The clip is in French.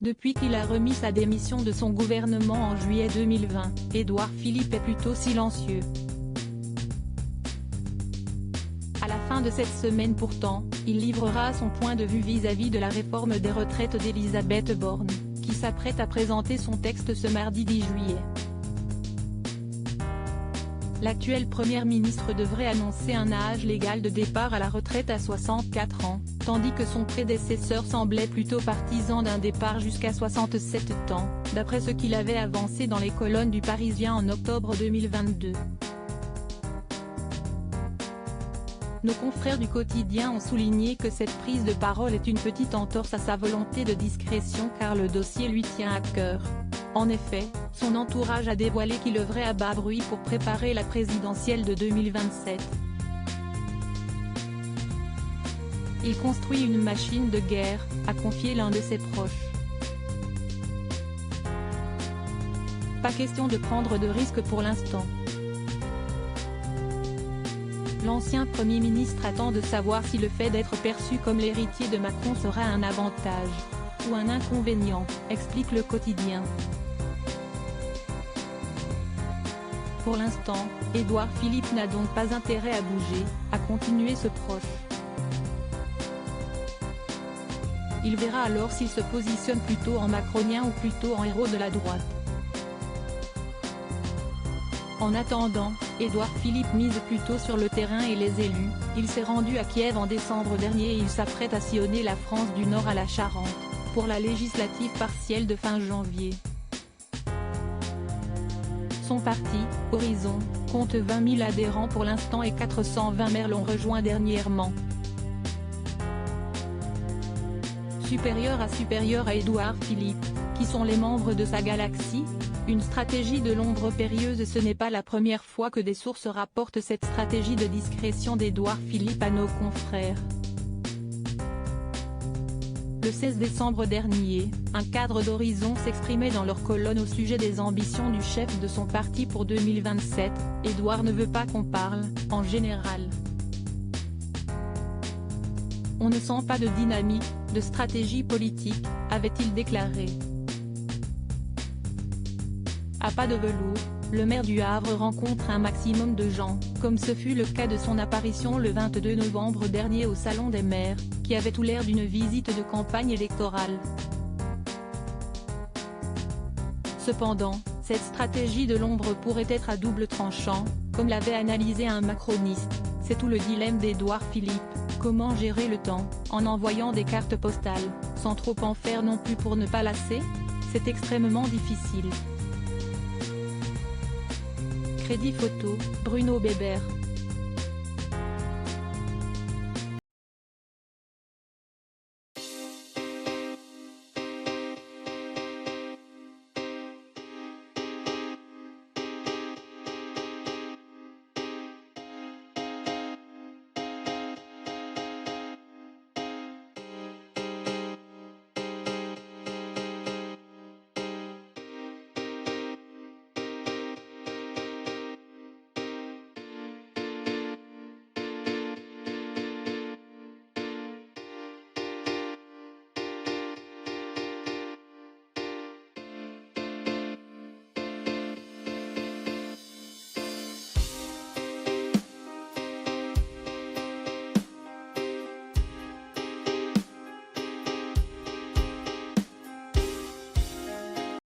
Depuis qu'il a remis sa démission de son gouvernement en juillet 2020, Édouard Philippe est plutôt silencieux. À la fin de cette semaine pourtant, il livrera son point de vue vis-à-vis de la réforme des retraites d'Elisabeth Borne, qui s'apprête à présenter son texte ce mardi 10 juillet. L'actuelle première ministre devrait annoncer un âge légal de départ à la retraite à 64 ans, tandis que son prédécesseur semblait plutôt partisan d'un départ jusqu'à 67 ans, d'après ce qu'il avait avancé dans les colonnes du Parisien en octobre 2022. Nos confrères du quotidien ont souligné que cette prise de parole est une petite entorse à sa volonté de discrétion car le dossier lui tient à cœur. En effet, son entourage a dévoilé qu'il œuvrait à bas bruit pour préparer la présidentielle de 2027. Il construit une machine de guerre, a confié l'un de ses proches. Pas question de prendre de risques pour l'instant. L'ancien Premier ministre attend de savoir si le fait d'être perçu comme l'héritier de Macron sera un avantage ou un inconvénient, explique le quotidien. Pour l'instant, Édouard Philippe n'a donc pas intérêt à bouger, a continué ce proche. Il verra alors s'il se positionne plutôt en macronien ou plutôt en héros de la droite. En attendant, Édouard Philippe mise plutôt sur le terrain et les élus. Il s'est rendu à Kiev en décembre dernier et il s'apprête à sillonner la France du Nord à la Charente, pour la législative partielle de fin janvier. Son parti, Horizon, compte 20 000 adhérents pour l'instant et 420 maires l'ont rejoint dernièrement. Supérieur à Édouard Philippe, qui sont les membres de sa galaxie? Une stratégie de l'ombre périlleuse. Ce n'est pas la première fois que des sources rapportent cette stratégie de discrétion d'Édouard Philippe à nos confrères. Le 16 décembre dernier, un cadre d'Horizon s'exprimait dans leur colonne au sujet des ambitions du chef de son parti pour 2027, « Édouard ne veut pas qu'on parle, en général. On ne sent pas de dynamique, de stratégie politique », avait-il déclaré. À pas de velours, le maire du Havre rencontre un maximum de gens, comme ce fut le cas de son apparition le 22 novembre dernier au Salon des maires, qui avait tout l'air d'une visite de campagne électorale. Cependant, cette stratégie de l'ombre pourrait être à double tranchant, comme l'avait analysé un macroniste. C'est tout le dilemme d'Édouard Philippe, comment gérer le temps, en envoyant des cartes postales, sans trop en faire non plus pour ne pas lasser? C'est extrêmement difficile. Crédit photo, Bruno Bébert.